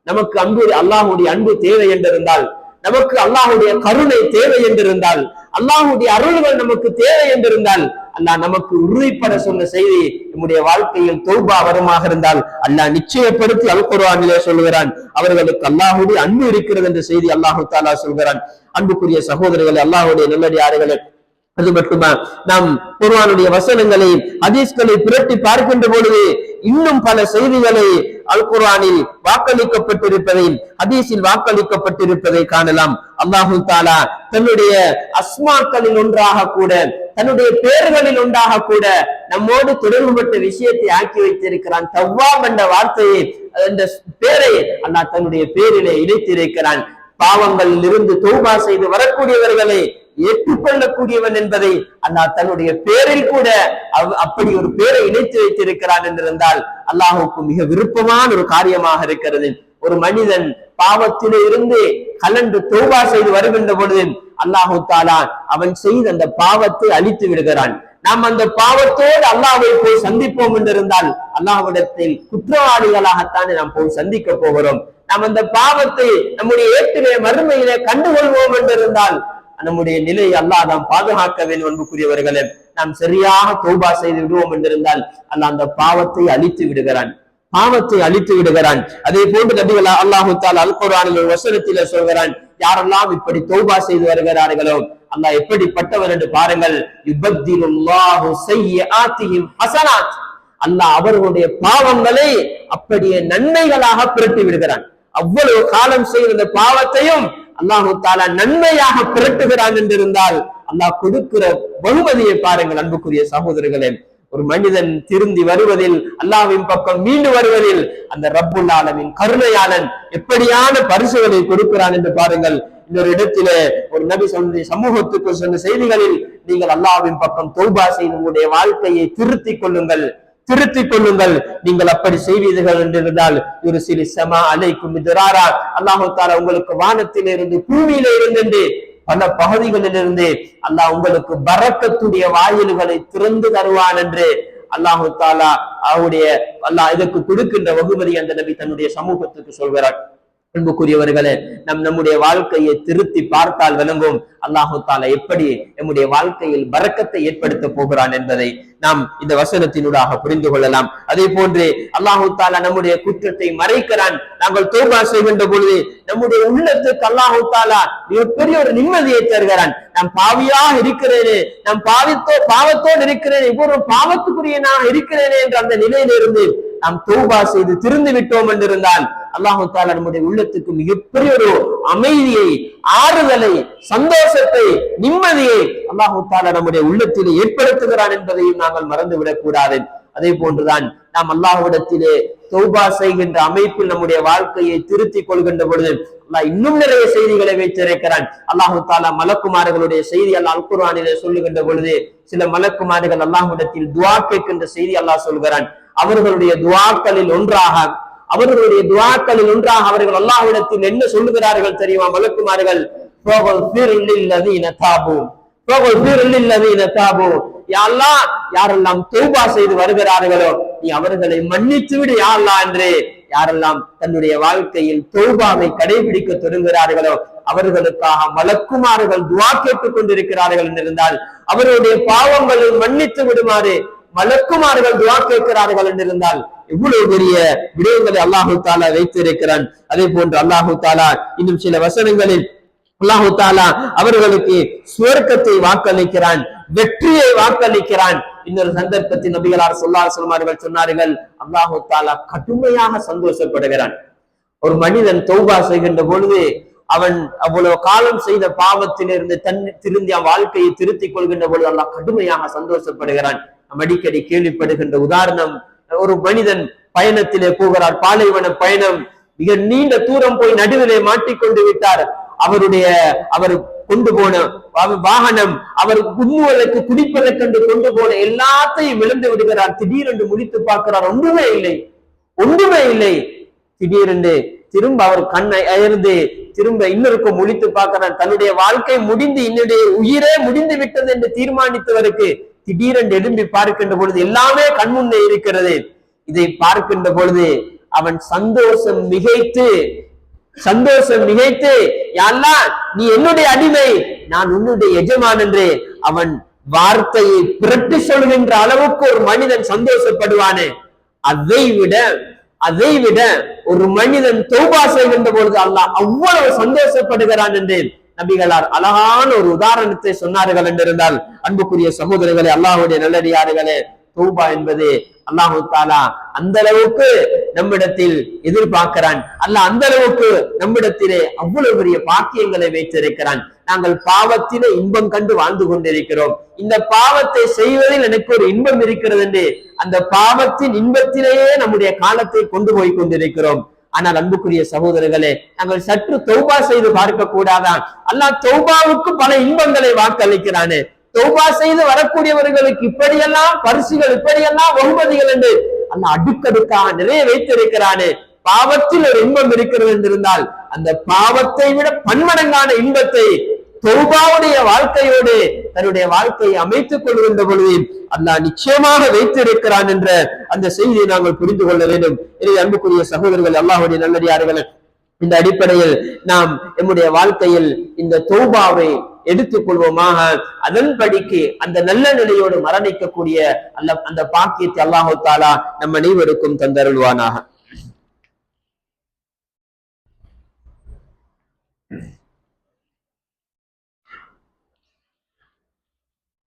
நமக்கு அல்லாஹுடைய அன்பு தேவை என்றிருந்தால், நமக்கு அல்லாஹுடைய கருணை தேவை என்றிருந்தால், அல்லாஹுடைய அருள்கள் நமக்கு தேவை என்றிருந்தால், அல்லாஹ் நமக்கு உறுதிப்பட சொன்ன செய்தி நம்முடைய வாழ்க்கையில் தௌபா வருமாக இருந்தால் அல்லாஹ் நிச்சயப்படுத்தி அல் குர்ஆனிலே சொல்கிறான், அவர்களுக்கு அல்லாஹுடைய அன்பு இருக்கிறது என்ற செய்தி அல்லாஹு தாலா சொல்கிறான். அன்புக்குரிய சகோதரர்களே, அல்லாஹுடைய நல்லடியார்களே, அது மட்டுமா நாம் குர்ஆனுடைய வசனங்களை ஹதீஸ்களை புரட்டி பார்க்கின்ற பொழுது இன்னும் பல செய்திகளை அல் குர்ஆனில் வாக்களிக்கப்பட்டிருப்பதை, ஹதீஸில் வாக்களிக்கப்பட்டிருப்பதை காணலாம். அல்லாஹு தாலா தன்னுடைய அஸ்மாக்களில் ஒன்றாக கூட, தன்னுடைய பெயர்களில் ஒன்றாக கூட நம்மோடு தொடர்புபட்ட விஷயத்தை ஆக்கி வைத்திருக்கிறான். தவ்வாப் என்ற வார்த்தையை, அந்த பேரை அல்லாஹ் தன்னுடைய பேரிலே இணைத்திருக்கிறான். பாவங்களில் இருந்து தௌபா செய்து வரக்கூடியவர்களை ஏற்றுக்கொள்ளக்கூடியவன் என்பதை அல்லாஹ் தன்னுடைய பேரில் கூட அப்படி ஒரு பேரை இணைத்து வைத்திருக்கிறான் என்றிருந்தால் அல்லாஹுக்கு மிக விருப்பமான ஒரு காரியமாக இருக்கிறது. ஒரு மனிதன் பாவத்திலே இருந்து கலந்து தௌபா செய்து வருகின்ற பொழுது அல்லாஹு தாலா அவன் செய்த அந்த பாவத்தை அழித்து விடுகிறான். நாம் அந்த பாவத்தோடு அல்லாஹ்வை போய் சந்திப்போம் என்றிருந்தால் அல்லாஹ்விடத்தில் குற்றவாளிகளாகத்தானே நாம் போய் சந்திக்க போகிறோம். நாம் அந்த பாவத்தை நம்முடைய ஏற்றிலே மறுமையிலே கண்டுகொள்வோம் என்றிருந்தால் நம்முடைய நிலையை அல்லாஹ் நாம் பாதுகாக்க வேண்டும். அன்புக்குரியவர்களே, நாம் சரியாக தௌபா செய்து விடுவோம் என்றிருந்தால் அல்லாஹ் அந்த பாவத்தை அழித்து விடுகிறான். அதே போன்று நபிகள் அல்லாஹு தஆலா அல் குர்ஆனில் ஒரு வசனத்திலே சொல்கிறான், யாரெல்லாம் இப்படி தௌபா செய்து வருகிறார்களோ அல்லாஹ் எப்படிப்பட்டவர் என்று பாருங்கள். யுபத்திலுல்லாஹு ஸய்யிஆத்திஹிம் ஹஸனாத். அல்லாஹ் அவர்களுடைய பாவங்களை அப்படியே நன்மைகளாக புரட்டி விடுகிறான். அவ்வளவு காலம் செய்த அந்த பாவத்தையும் அல்லாஹு தாலா நன்மையாக புரட்டுகிறான் என்றிருந்தால் அல்லாஹ் கொடுக்கிற பகுமதியை பாருங்கள். அன்புக்குரிய சகோதரர்களே, ஒரு மனிதன் திருந்தி வருவதில், அல்லாஹ்வின் பக்கம் மீண்டு வருவதில் அந்த ரப்புல் ஆலமீன் கருணையாளன் எப்படியான பரிசுகளை கொடுக்கிறான் என்று பாருங்கள். இன்னொரு இடத்திலே ஒரு நபி சொன்ன சமூகத்துக்கு சொன்ன செய்திகளில், நீங்கள் அல்லாஹ்வின் பக்கம் தௌபா செய்து உங்களுடைய வாழ்க்கையை திருத்திக் கொள்ளுங்கள். நீங்கள் அப்படி செய்வீர்கள் என்றிருந்தால் ஒரு சிறு சமா அலைக்கும் மிதராரா, அல்லாஹ் தஆலா உங்களுக்கு வானத்திலே இருந்து பூமியிலே இருந்து பல பகுதிகளிலிருந்து அல்லாஹ் உங்களுக்கு பரக்கத்துடைய வாயில்களை திறந்து தருவான் என்று அல்லாஹ் தஆலா அல்லாஹ் இதற்கு கொடுக்கின்ற வகுமதி அந்த நபி தன்னுடைய சமூகத்துக்கு சொல்கிறார். அன்புக்குரியவர்களே, நம்முடைய வாழ்க்கையை திருத்தி பார்த்தால் விளங்கும் அல்லாஹு தஆலா எப்படி நம்முடைய வாழ்க்கையில் பரக்கத்தை ஏற்படுத்த போகிறான் என்பதை நாம் இந்த வசனத்தினூடாக புரிந்து கொள்ளலாம். அதே போன்று அல்லாஹு தஆலா நம்முடைய குற்றத்தை மறைக்கிறான். நாங்கள் தௌபா செய்கின்ற பொழுது நம்முடைய உள்ளத்துக்கு அல்லாஹு தஆலா மிகப்பெரிய ஒரு நிம்மதியை தருகிறான். நாம் பாவியாக இருக்கிறேனே, நாம் பாவத்தோடு இருக்கிறேனே, இவ்வொரு பாவத்துக்குரியனாக இருக்கிறேனே என்ற அந்த நிலையிலிருந்து நாம் தௌபா செய்து திருந்து விட்டோம் என்றிருந்தால் அல்லாஹு தஆலா நம்முடைய உள்ளத்துக்கு மிகப்பெரிய ஒரு அமைதியை, ஆறுதலை, சந்தோஷத்தை, நிம்மதியை அல்லாஹு தஆலா நம்முடைய உள்ளத்திலே ஏற்படுத்துகிறான் என்பதையும் நாங்கள் மறந்துவிடக் கூடாது. அதே போன்றுதான் நாம் அல்லாஹ்விடத்திலே தௌபா செய்கின்ற அமைப்பில் நம்முடைய வாழ்க்கையை திருத்திக் கொள்கின்ற பொழுது அல்லாஹ் இன்னும் நிறைய செய்திகளை வைத்திருக்கிறான். அல்லாஹு தஆலா மலக்குமார்களுடைய செய்தி அல்லாஹ் அல் குர்ஆனிலே சொல்லுகின்ற பொழுது, சில மலக்குமார்கள் அல்லாஹ்விடத்தில் துஆ கேட்கின்ற செய்தி அல்லாஹ் சொல்கிறான். அவர்களுடைய துஆக்களில் ஒன்றாக அவர்கள் அல்லாஹ்விடத்தில் என்ன சொல்லுகிறார்கள் தெரியுமா? மலக்குமார்கள், யா அல்லாஹ், யாரெல்லாம் தௌபா செய்து வருகிறார்களோ நீ அவர்களை மன்னித்து விடு யா அல்லாஹ் என்று யாரெல்லாம் தன்னுடைய வாழ்க்கையில் தௌபாவை கடைபிடிக்க தொடங்குகிறார்களோ அவர்களுக்காக மலக்குமார்கள் துஆ கேட்டுக் கொண்டிருக்கிறார்கள் என்றிருந்தால், அவருடைய பாவங்களை மன்னித்து விடுமாறு மலக்குமார்கள் துஆ கேட்கிறார்கள் என்றிருந்தால் இவ்வளவு பெரிய விடயங்களை அல்லாஹு தஆலா வைத்திருக்கிறான். அதே போன்று அல்லாஹு தஆலா இன்னும் சில வசனங்களில் அல்லாஹு தஆலா அவர்களுக்கு சுவர்க்கத்தை வாக்களிக்கிறான், வெற்றியை வாக்களிக்கிறான். இன்னொரு சந்தர்ப்பத்தில் நபிகளார் ஸல்லல்லாஹு அலைஹி வஸல்லம் அவர்கள் சொன்னார்கள், அல்லாஹு தஆலா கடுமையாக சந்தோஷப்படுகிறான். ஒரு மனிதன் தௌபா செய்கின்ற பொழுது அவன் அவ்வளவு காலம் செய்த பாவத்திலிருந்து திருந்தி வாழ்க்கையை திருத்திக் கொள்கின்ற பொழுது அல்லாஹ் கடுமையாக சந்தோஷப்படுகிறான். நாம் அடிக்கடி கேள்விப்படுகின்ற உதாரணம், ஒரு மனிதன் பயணத்திலே போகிறார், பாலைவன பயணம், மிக நீண்ட தூரம் போய் நடுவிலே மாட்டிக்கொண்டு விட்டார். அவர் கொண்டு போன வாகனம், அவர் உண்ணுவதற்கு குடிப்பதற்கென்று கொண்டு போன எல்லாத்தையும் இழந்து விடுகிறார். திடீரென்று முடித்து பார்க்கிறார், ஒன்றுமே இல்லை. திடீரென்று திரும்ப அவர் கண்ணை அயர்ந்து திரும்ப இன்னொருக்கும் முழித்து பார்க்கிறார். தன்னுடைய வாழ்க்கை முடிந்து, என்னுடைய உயிரே முடிந்து விட்டது என்று தீர்மானித்தவருக்கு திடீரென்று எழும்பி பார்க்கின்ற பொழுது எல்லாமே கண்முன்னே இருக்கிறது. இதை பார்க்கின்ற பொழுது அவன் சந்தோஷம் மிகைத்து யா அல்லாஹ், நீ என்னுடைய அடிமை, நான் உன்னுடைய எஜமான் என்று அவன் வார்த்தையை புரட்டி சொல்கின்ற அளவுக்கு ஒரு மனிதன் சந்தோஷப்படுவானே, அதை விட ஒரு மனிதன் தௌபா செய்கின்ற பொழுது அல்லாஹ் அவ்வளவு சந்தோஷப்படுகிறான் என்று நபிகளார் அழகான ஒரு உதாரணத்தை சொன்னார்கள் என்றிருந்தால், அன்புக்குரிய சகோதரர்களே, அல்லாஹ்வுடைய நல்லடியார்களே, தௌபா என்பது அல்லாஹு தஆலா அந்த அளவுக்கு நம்மிடத்தில் எதிர்பார்க்கிறான். அல்லாஹ் அந்த அளவுக்கு நம்மிடத்திலே அவ்வளவு பெரிய பாக்கியங்களை வைத்திருக்கிறான். நாங்கள் பாவத்திலே இன்பம் கண்டு வாழ்ந்து கொண்டிருக்கிறோம். இந்த பாவத்தை செய்வதில் எனக்கு ஒரு இன்பம் இருக்கிறது என்று அந்த பாவத்தின் இன்பத்திலேயே நம்முடைய காலத்தை கொண்டு போய் கொண்டிருக்கிறோம். ஆனால் அன்புக்குரிய சகோதரர்களே, நாங்கள் சற்று தௌபா செய்து பார்க்க கூடாதா? அல்லாஹ் தௌபாவுக்கு பல இன்பங்களை வாக்களிக்கிறானே. தௌபா செய்து வரக்கூடியவர்களுக்கு இப்படியெல்லாம் பரிசுகள், இப்படியெல்லாம் வெகுமதிகள் என்று அல்லாஹ் அடுக்கடுக்காக நிறைய வைத்திருக்கிறானே. பாவத்தில் ஒரு இன்பம் இருக்கிறது என்றிருந்தால் அந்த பாவத்தை விட பன்மடங்கான இன்பத்தை தௌபாவுடைய வாழ்க்கையோடு தன்னுடைய வாழ்க்கையை அமைத்துக் கொள்கின்ற பொழுது அல்லாஹ் நிச்சயமாக வைத்திருக்கிறான் என்ற அந்த செய்தியை நாங்கள் புரிந்து கொள்ள வேண்டும். எனவே அன்புக்குரிய சகோதரர்கள், அல்லாஹ்வுடைய நல்லடியார்களே, இந்த அடிப்படையில் நாம் நம்முடைய வாழ்க்கையில் இந்த தௌபாவை எடுத்துக் கொள்வோமாக. அதன்படிக்கு அந்த நல்ல நிலையோடு மரணிக்கக்கூடிய அந்த பாக்கியத்தை அல்லாஹு தஆலா நம் அனைவருக்கும் தந்தருள்வானாக.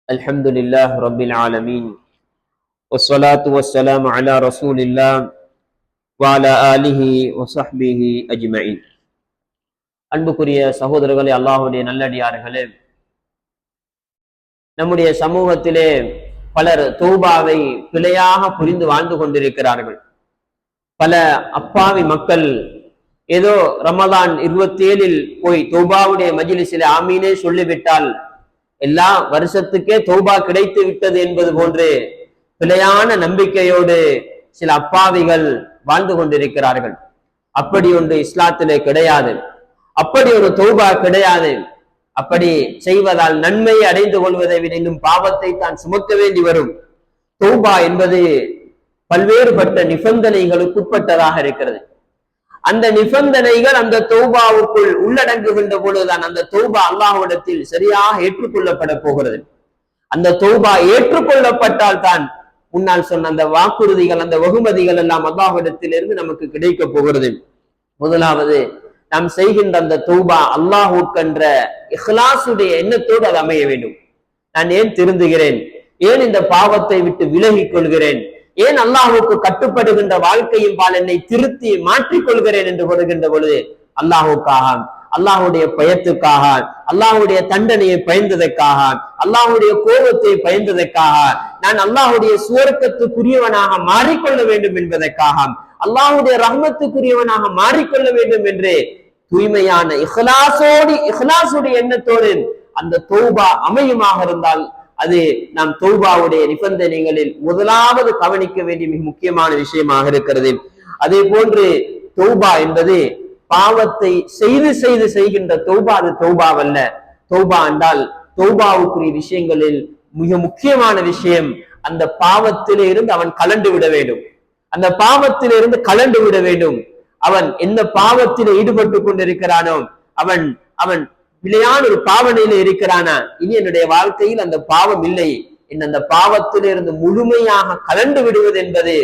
அல்ஹம்துலில்லாஹ் ரப்பில் ஆலமீன் வஸ்ஸலாத்து வஸ்ஸலாமு அலா ரசூலில்லாஹ் வ அலா ஆலிஹி வ ஸஹ்பிஹி அஜ்மஈன். அன்புக்குரிய சகோதரர்களே, அல்லாஹ்வுடைய நல்லடியார்களே, நம்முடைய சமூகத்திலே பலர் தௌபாவை பிழையாக புரிந்து வாழ்ந்து கொண்டிருக்கிறார்கள். பல அப்பாவி மக்கள் ஏதோ ரமதான் 27 போய் தௌபாவுடைய மஜ்லிஸில் ஆமீனே சொல்லிவிட்டால் எல்லா வருஷத்துக்கே தௌபா கிடைத்து விட்டது என்பது போன்று பிழையான நம்பிக்கையோடு சில அப்பாவிகள் வாழ்ந்து கொண்டிருக்கிறார்கள். அப்படி ஒன்று இஸ்லாத்திலே கிடையாது. அப்படி ஒரு தௌபா கிடையாது. அப்படி செய்வதால் நன்மையை அடைந்து கொள்வதை விட இன்னும் பாவத்தை தான் சுமக்க வேண்டி வரும். தௌபா என்பது பல்வேறுபட்ட நிபந்தனைகளுக்கு உட்பட்டதாக இருக்கிறது. அந்த நிபந்தனைகள் அந்த தௌபாவுக்குள் உள்ளடங்குகின்ற பொழுதுதான் அந்த தௌபா அல்லாஹ்விடத்தில் சரியாக ஏற்றுக்கொள்ளப்பட போகிறது. அந்த தௌபா ஏற்றுக்கொள்ளப்பட்டால் தான் முன்னால் சொன்ன அந்த வாக்குறுதிகள், அந்த வெகுமதிகள் எல்லாம் அல்லாஹ்விடத்தில் இருந்து நமக்கு கிடைக்க போகிறது. முதலாவது, நாம் செய்கின்ற அந்த தௌபா அல்லாஹ்வுக்கென்ற இஹ்லாஸுடைய எண்ணத்தோடு அது அமைய வேண்டும். நான் ஏன் திருந்துகிறேன், ஏன் இந்த பாவத்தை விட்டு விலகிக் கொள்கிறேன், ஏன் அல்லாஹ்வுக்கு கட்டுப்படுகின்ற வாழ்க்கையின் பால் என்னை திருத்தி மாற்றிக்கொள்கிறேன் என்று வருகின்ற பொழுது அல்லாஹ்வுக்காக, அல்லாஹ்வுடைய பயத்துக்காக, அல்லாஹ்வுடைய தண்டனையை பயந்ததற்காக, அல்லாஹ்வுடைய கோபத்தை பயந்ததற்காக, நான் அல்லாஹ்வுடைய சுவர்க்கத்துக்குரியவனாக மாறிக்கொள்ள வேண்டும் என்பதற்காக, அல்லாஹ்வுடைய ரஹ்மத்துக்குரியவனாக மாறிக்கொள்ள வேண்டும் என்று தூய்மையான இஹ்லாஸுடைய எண்ணத்தோடு அந்த தௌபா அமையுமாக இருந்தால் அது நாம் தௌபாவுடைய நிபந்தனைகளில் முதலாவது கவனிக்க வேண்டிய மிக முக்கியமான விஷயமாக இருக்கிறது. அதே போன்று தௌபா என்பது பாவத்தை செய்து செய்கின்ற தௌபா அது தௌபாவல்ல. தௌபா என்றால் தௌபாவுக்குரிய விஷயங்களில் மிக முக்கியமான விஷயம் அந்த பாவத்திலே இருந்து அவன் கலண்டு விட வேண்டும். அந்த பாவத்திலிருந்து கலண்டு விட வேண்டும். அவன் எந்த பாவத்திலே ஈடுபட்டு கொண்டிருக்கிறானோ அவன் அவன் விளையான ஒரு பாவனையில இருக்கிறானா, இனி என்னுடைய வாழ்க்கையில் அந்த பாவம் இல்லை, அந்த பாவத்திலிருந்து முழுமையாக கலண்டு விடுவது என்பது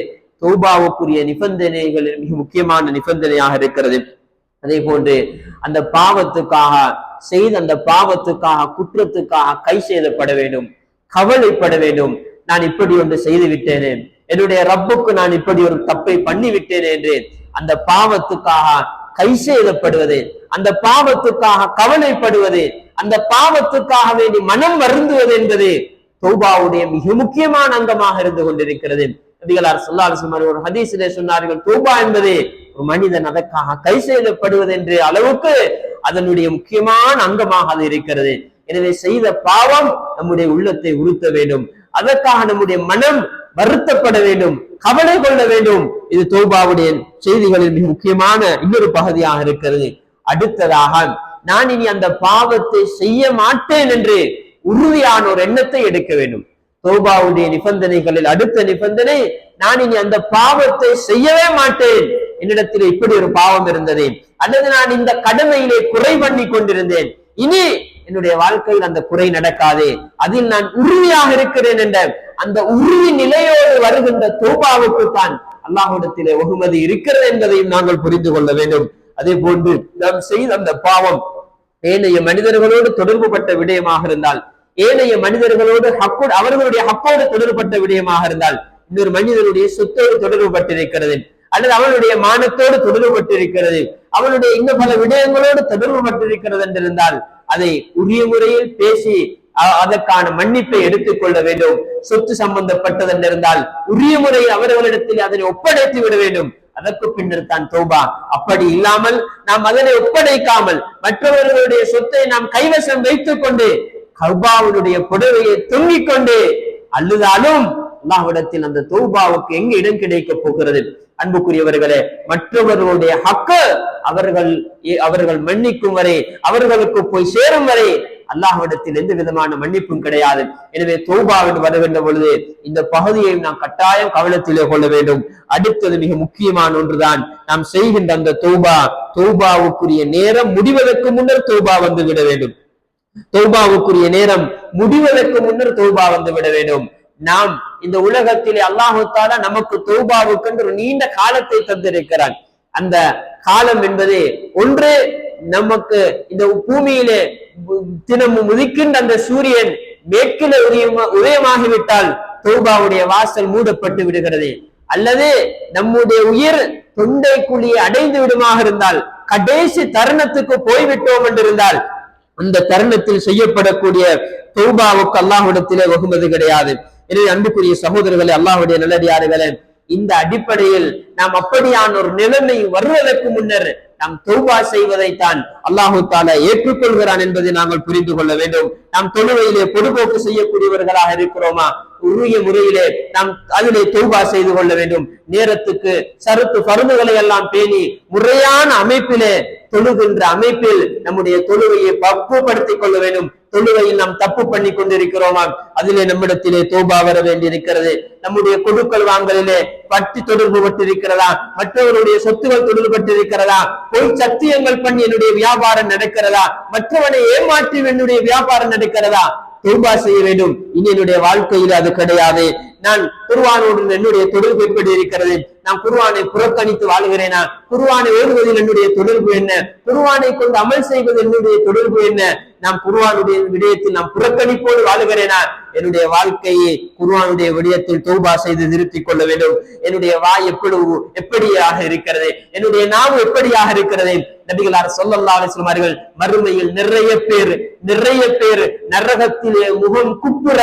தௌபாவுக்குரிய நிபந்தனைகளில் மிக முக்கியமான நிபந்தனையாக இருக்கிறது. அதே போன்று அந்த பாவத்துக்காக அந்த பாவத்துக்காக குற்றத்துக்காக கை செய்தப்பட வேண்டும், கவலைப்பட வேண்டும். நான் இப்படி ஒன்று செய்து விட்டேனே, என்னுடைய ரப்புக்கு நான் இப்படி ஒரு தப்பை பண்ணி விட்டேன் என்று அந்த பாவத்துக்காக கை செய்தப்படுவது, அந்த பாவத்துக்காக கவலைப்படுவது, அந்த பாவத்துக்காக வேண்டி மனம் வருந்துவது என்பது தௌபாவுடைய மிக முக்கியமான அங்கமாக இருந்து கொண்டிருக்கிறது. நபிகளார் ஸல்லல்லாஹு அலைஹி வஸல்லம் ஒரு ஹதீஸிலே சொன்னார்கள், தௌபா என்பது ஒரு மனிதன் அதற்காக கை செய்தப்படுவது என்ற அளவுக்கு அதனுடைய முக்கியமான அங்கமாக அது இருக்கிறது. எனவே செய்த பாவம் நம்முடைய உள்ளத்தை உறுத்த வேண்டும், அதற்காக நம்முடைய மனம் வருத்தப்பட வேண்டும், கவலை கொள்ள வேண்டும். இது தௌபாவுடைய செய்திகளில் மிக முக்கியமான இன்னொரு பகுதியாக இருக்கிறது. அடுத்ததாக, நான் இனி அந்த பாவத்தை செய்ய மாட்டேன் என்று உறுதியான ஒரு எண்ணத்தை எடுக்க வேண்டும். தௌபாவுடைய நிபந்தனைகளில் அடுத்த நிபந்தனை, நான் இனி அந்த பாவத்தை செய்யவே மாட்டேன். என்னிடத்தில் இப்படி ஒரு பாவம் இருந்தது, அல்லது நான் இந்த கடமையிலே குறை பண்ணி கொண்டிருந்தேன், இனி என்னுடைய வாழ்க்கையில் அந்த குறை நடக்காது, அதில் நான் உறுதியாக இருக்கிறேன் என்ற அந்த உறுதி நிலையோடு வருகின்ற தௌபாவுக்கு தான் அல்லாஹ்விடத்திலே வெகுமதி இருக்கிறது என்பதையும் நாங்கள் புரிந்து கொள்ள வேண்டும். அதே போன்று நாம் செய்த அந்த பாவம் ஏனைய மனிதர்களோடு தொடர்பு பட்ட விடயமாக இருந்தால், ஏனைய மனிதர்களோடு அவர்களுடைய ஹக்கோடு தொடர்புபட்ட விடயமாக இருந்தால், இன்னொரு மனிதனுடைய சொத்தோடு தொடர்பு பட்டிருக்கிறது, அல்லது அவனுடைய மானத்தோடு தொடர்பு பட்டிருக்கிறது, அவனுடைய இன்னும் பல விடயங்களோடு தொடர்பு பட்டிருக்கிறது என்றிருந்தால் அதை உரிய முறையில் பேசி அதற்கான மன்னிப்பை எடுத்துக் கொள்ள வேண்டும். சொத்து சம்பந்தப்பட்டது என்றிருந்தால் உரிய முறையில் அவர்களிடத்தில் அதனை ஒப்படைத்து விட வேண்டும். அதற்கு பின்னர் தான் தௌபா. அப்படி இல்லாமல் நாம் அதனை ஒப்படைக்காமல் மற்றவர்களுடைய சொத்தை நாம் கைவசம் வைத்துக் கொண்டு கௌபாவுடைய புடவையை தொங்கிக் கொண்டு அழுதாலும் அல்லாஹ்விடத்தில் அந்த தௌபாவுக்கு எங்க இடம் கிடைக்க போகிறது? அன்புக்குரியவர்களே, மற்றவர்களுடைய ஹக்கு அவர்கள் மன்னிக்கும் வரை, அவர்களுக்கு போய் சேரும் வரை அல்லாஹ்விடத்தில் எந்த விதமான மன்னிப்பும் கிடையாது. எனவே தௌபாவின் வருகின்ற பொழுது இந்த பகுதியை நாம் கட்டாயம் கவனத்திலே கொள்ள வேண்டும். அடுத்தது மிக முக்கியமான ஒன்றுதான், நாம் செய்கின்ற அந்த தௌபாவுக்குரிய நேரம் முடிவதற்கு முன்னர் தௌபா வந்து விட வேண்டும். தௌபாவுக்குரிய நேரம் முடிவதற்கு முன்னர் தௌபா வந்து விட வேண்டும். நாம் இந்த உலகத்திலே அல்லாஹ் தஆலா நமக்கு தௌபாவுக்கு ஒரு நீண்ட காலத்தை தந்திருக்கிறான். அந்த காலம் என்பது ஒன்று, நமக்கு இந்த பூமியிலே தினமும் உதிக்கின்ற அந்த சூரியன் மேற்கில உதயமாகிவிட்டால் தௌபாவுடைய வாசல் மூடப்பட்டு விடுகிறது, அல்லது நம்முடைய உயிர் தொண்டை குழியை அடைந்து விடுமாக இருந்தால், கடைசி தருணத்துக்கு போய்விட்டோம் என்றிருந்தால் அந்த தருணத்தில் செய்யப்படக்கூடிய தௌபாவுக்கு அல்லாஹ்விடத்திலே வெகுமதி கிடையாது. எனவே அன்புக்குரிய சகோதரர்களே, அல்லாஹ்வுடைய நல்லடியார்களே, இந்த அடிப்படையில் நாம் அப்படியான ஒரு நிலைமை வருவதற்கு முன்னர் நாம் தௌபா செய்வதைத்தான் அல்லாஹு தாலா ஏற்றுக்கொள்கிறான் என்பதை நாங்கள் புரிந்து கொள்ள வேண்டும். நாம் தொழுகையிலே பொதுபோக்கு செய்யக்கூடியவர்களாக இருக்கிறோமா? உரிய முறையிலே நாம் அதிலே தௌபா செய்து கொள்ள வேண்டும். நேரத்துக்கு சருத்து பருந்துகளை எல்லாம் பேணி முறையான அமைப்பிலே தொழுகின்ற அமைப்பில் நம்முடைய தொழுகையை பக்குவப்படுத்திக் கொள்ள வேண்டும். தொழுகையில் நாம் தப்பு பண்ணி கொண்டிருக்கிறோமா? அதிலே நம்மிடத்திலே தௌபா வர வேண்டி இருக்கிறது. நம்முடைய கொடுக்கல் வாங்கலிலே பற்றி தொடர்பு பட்டிருக்கிறதா? மற்றவருடைய சொத்துகள் தொடர்பு பட்டிருக்கிறதா? பொய் சத்தியங்கள் பண்ணி என்னுடைய வியாபாரம் நடக்கிறதா? மற்றவனை ஏமாற்றி என்னுடைய வியாபாரம் நடக்கிறதா? தௌபா செய்ய வேண்டும். இனி என்னுடைய வாழ்க்கையில் அது கிடையாது. நான் குர்ஆனோடு என்னுடைய தொடர்பு எப்படி இருக்கிறது? நான் குர்ஆனை புறக்கணித்து வாழ்கிறேனா? குர்ஆனை ஓதுவதில் என்னுடைய தொடர்பு என்ன? குர்ஆனை கொண்டு அமல் செய்வது என்னுடைய தொடர்பு என்ன? நாம் குர்ஆனுடைய விடயத்தில் நாம் புறக்கணிப்போடு வாழுகிறேனா? என்னுடைய வாழ்க்கையை குர்ஆனுடைய விடயத்தில் தௌபா செய்து திருத்திக் கொள்ள வேண்டும். என்னுடைய வாய் எப்படியாக இருக்கிறது? என்னுடைய நாவு எப்படியாக இருக்கிறது? நபிகளார் ஸல்லல்லாஹு அலைஹி வஸல்லம் அவர்கள் மறுமையில் நிறைய பேர் நரகத்திலே முகம் குப்புற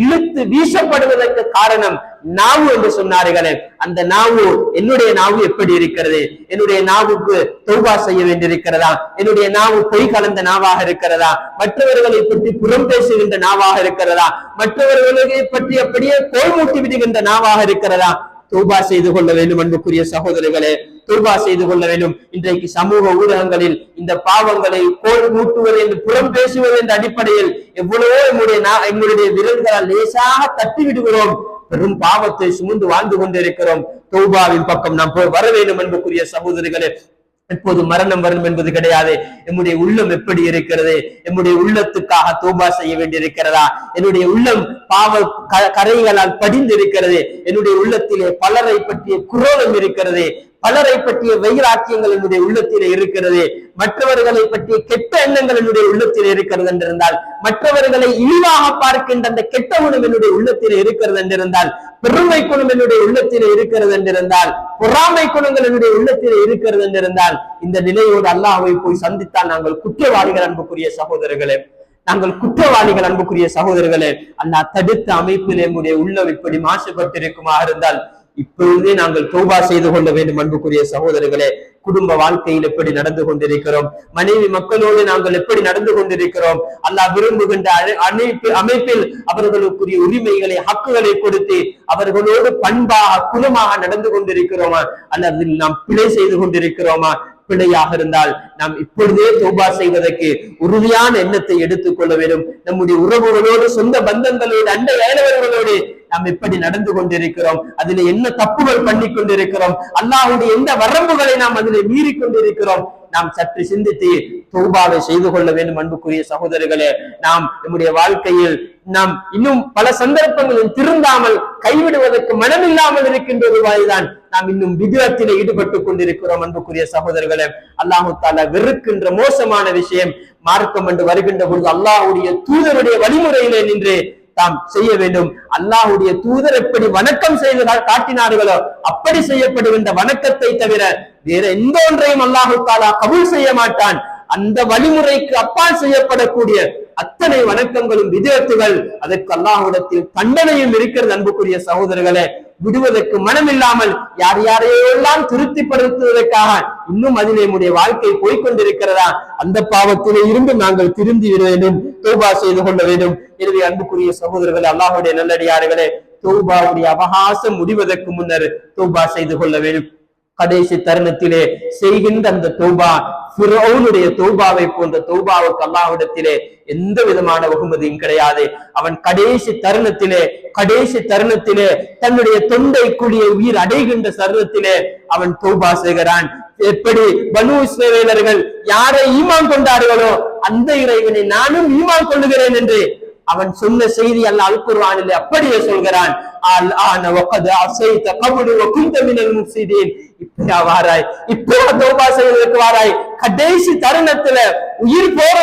இழுத்து வீசப்படுவதற்கு காரணம் நாவு என்று சொன்னார்களே. அந்த நாவு, என்னுடைய நாவு எப்படி இருக்கிறது? என்னுடைய நாவுக்கு தௌபா செய்ய வேண்டியிருக்கிறதா? என்னுடைய நாவு பொய் கலந்த நாவாக இருக்கிறதா? மற்றவர்களை பற்றி புறம் பேசுகின்ற நாவாக இருக்கிறதா? மற்றவர்களை பற்றி அப்படியே கோல் மூட்டி விடுகின்ற நாவாக இருக்கிறதா? தௌபா செய்து கொள்ள வேண்டும். அன்புக்குரிய சகோதரர்களே, தௌபா செய்து கொள்ள வேண்டும். இன்றைக்கு சமூக ஊடகங்களில் இந்த பாவங்களை கோல் மூட்டுவது என்று புறம் பேசுவது என்ற அடிப்படையில் எவ்வளவோ எங்களுடைய விரல்களால் லேசாக தட்டி விடுகிறோம். பெரும் பாவத்தை சுமந்து வாழ்ந்து கொண்டிருக்கிறோம். தௌபாவின் பக்கம் நாம் வர வேண்டும். அன்புக்குரிய சகோதரர்களே, எப்போது மரணம் வரும் என்பது கிடையாது. நம்முடைய உள்ளம் எப்படி இருக்கிறது? நம்முடைய உள்ளத்துக்காக தௌபா செய்ய வேண்டியிருக்கிறதா? என்னுடைய உள்ளம் பாவ கரைகளால் படிந்திருக்கிறது. என்னுடைய உள்ளத்திலே பலரை பற்றிய குரோதம் இருக்கிறது. பலரை பற்றிய வைராக்கியங்கள் என்னுடைய உள்ளத்திலே இருக்கிறது. மற்றவர்களை பற்றிய கெட்ட எண்ணங்கள் என்னுடைய உள்ளத்தில் இருக்கிறது என்றிருந்தால், மற்றவர்களை இழிவாக பார்க்கின்ற அந்த கெட்ட குணம் என்னுடைய உள்ளத்தில் இருக்கிறது என்றிருந்தால், பெருமை குணம் என்னுடைய உள்ளத்தில் இருக்கிறது என்றிருந்தால், பொறாமை குணங்கள் என்னுடைய உள்ளத்தில் இருக்கிறது என்றிருந்தால், இந்த நிலையோடு அல்லாஹ்வை போய் சந்தித்தால் நாங்கள் குற்றவாளிகள். அன்புக்குரிய சகோதரர்களே, நாங்கள் குற்றவாளிகள். அன்புக்குரிய சகோதரர்களே, அல்லாஹ் தடுத்த அமைப்பில் நம்முடைய உள்ளம் இப்படி மாசுபட்டிருக்குமா இருந்தால் இப்பொழுதே நாங்கள் தௌபா செய்து கொள்ள வேண்டும். அன்புக்குரிய சகோதரர்களே, குடும்ப வாழ்க்கையில் எப்படி நடந்து கொண்டிருக்கிறோம்? மனைவி மக்களோடு நாங்கள் எப்படி நடந்து கொண்டிருக்கிறோம்? அல்லாஹ் விரும்புகின்ற அமைப்பில் அவர்களுக்குரிய உரிமைகளை, ஹக்குகளை கொடுத்து அவர்களோடு பண்பாக குணமாக நடந்து கொண்டிருக்கிறோமா? அல்லது நாம் பிழை செய்து கொண்டிருக்கிறோமா? பிழையாக இருந்தால் நாம் இப்பொழுதே தௌபா செய்வதற்கு உறுதியான எண்ணத்தை எடுத்துக் கொள்ள வேண்டும். நம்முடைய உறவுகளோடு, சொந்த பந்தங்களோடு, அண்டை அயலவர்களோடு நாம் எப்படி நடந்து கொண்டிருக்கிறோம்? அதில் என்ன தப்புகள் பண்ணி கொண்டிருக்கிறோம்? அல்லாஹ்வுடைய எந்த வரம்புகளை நாம் அதில் மீறி கொண்டிருக்கிறோம்? நாம் சற்று சிந்தித்து தௌபாவை செய்து கொள்ள வேண்டும். அன்புக்குரிய சகோதரர்களே, நாம் நம்முடைய வாழ்க்கையில் நாம் இன்னும் பல சந்தர்ப்பங்களில் திருந்தாமல் கைவிடுவதற்கு மனமில்லாமல் இருக்கின்ற ஒரு வாய்தான் நாம் இன்னும் விதத்திலே ஈடுபட்டுக் கொண்டிருக்கிறோம். அன்புக்குரிய சகோதரர்களே, அல்லாஹு தஆலா வெறுக்கின்ற மோசமான விஷயம் மார்க்கம் என்று வருகின்ற பொழுது அல்லாஹ்வுடைய தூதருடைய வழிமுறையிலே நின்று தாம் செய்ய வேண்டும். அல்லாஹ்வுடைய தூதர் எப்படி வணக்கம் செய்து காட்டினார்களோ அப்படி செய்யப்படுகின்ற வணக்கத்தை தவிர வேற எந்த ஒன்றையும் அல்லாஹு தஆலா கபூல் செய்ய மாட்டான். அந்த வழிமுறைக்கு அப்பால் செய்யப்படக்கூடிய அத்தனை வணக்கங்களும் விதத்துகள், அதற்கு அல்லாஹ்விடத்தில் தண்டனையும் இருக்கிறது. அன்புக்குரிய சகோதரர்களே, விடுவதற்கு மனமில்லாமல் யார் யாரையெல்லாம் திருப்திப்படுத்துவதற்காக இன்னும் அதிலே நம்முடைய வாழ்க்கை போய்கொண்டிருக்கிறதா? அந்த பாவத்திலே இருந்து நாங்கள் திருந்தி விட வேண்டும், தௌபா செய்து கொள்ள வேண்டும். எனவே அன்புக்குரிய சகோதரர்களே, அல்லாஹ்வுடைய நல்லடியார்களே, தௌபாவுடைய அவகாசம் முடிவதற்கு முன்னர் தௌபா செய்து கொள்ள வேண்டும். கடைசி தருணத்திலே செய்கின்ற அந்த தௌபா ஃபிரௌனுடைய தௌபாவை போன்ற தௌபாவுக்கு அல்லாஹ்விடத்திலே எந்த விதமான வெகுமதியும் கிடையாது. அவன் கடைசி தருணத்திலே தன்னுடைய தொண்டை குழியை உயிர் அடைகின்ற தருணத்திலே அவன் தௌபா செய்கிறான். எப்படி பனு இஸ்ரவேலர்கள் யாரை ஈமான் கொண்டார்களோ அந்த இறைவனை நானும் ஈமான் கொள்ளுகிறேன் என்று அவன் சொன்ன செய்தி அல்லாஹ் அல் குர்ஆனிலே அப்படியே சொல்கிறான். இப்போ தௌபா செய்வதற்கு வாராய், கடைசி தருணத்துல உயிர் போற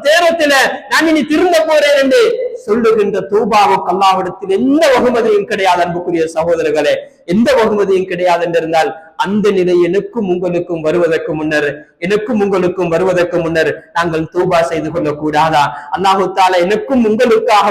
நேரத்துல நான் இனி திரும்ப போறேன் என்று சொல்லுகின்ற தௌபாவுக்கு அல்லாஹ்விடத்தில் எந்த வெகுமதியும் கிடையாது. அன்புக்குரிய சகோதரர்களே, எந்த வெகுமதியும் கிடையாது என்றிருந்தால் அந்த நிலை எனக்கும் உங்களுக்கும் வருவதற்கு முன்னர் நாங்கள் தௌபா செய்து கொள்ள கூடாதா? அல்லாஹு தஆலா எனக்கும் உங்களுக்காக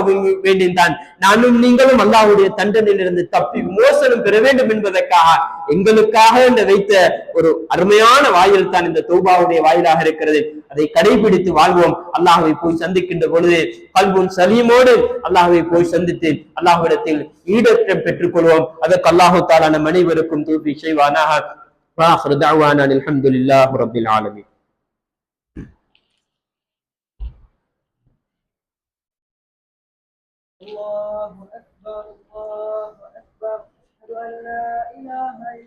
வேண்டித்தான் நானும் நீங்களும் அல்லாஹ்வுடைய தண்டனையிலிருந்து தப்பி விமோசனம் பெற வேண்டும் என்பதற்காக எங்களுக்காக வைத்த ஒரு அருமையான வாயில் தான் இந்த தௌபாவுடைய வாயிலாக இருக்கிறது. அதை கடைபிடித்து வாழ்வோம். அல்லாஹ்வை போய் சந்திக்கின்ற பொழுது கல்புன் சலீமோடு அல்லாஹ்வை போய் சந்தித்து அல்லாஹ்விடத்தில் ஈடேற்றம் பெற்றுக் கொள்வோம். அதற்கு அல்லாஹு தஆலா நம் அனைவருக்கும் தௌஃபீக் செய்வானாக. وآخر دعوانا الحمد لله رب العالمين. الله أكبر الله أكبر أشهد أن لا إله إلا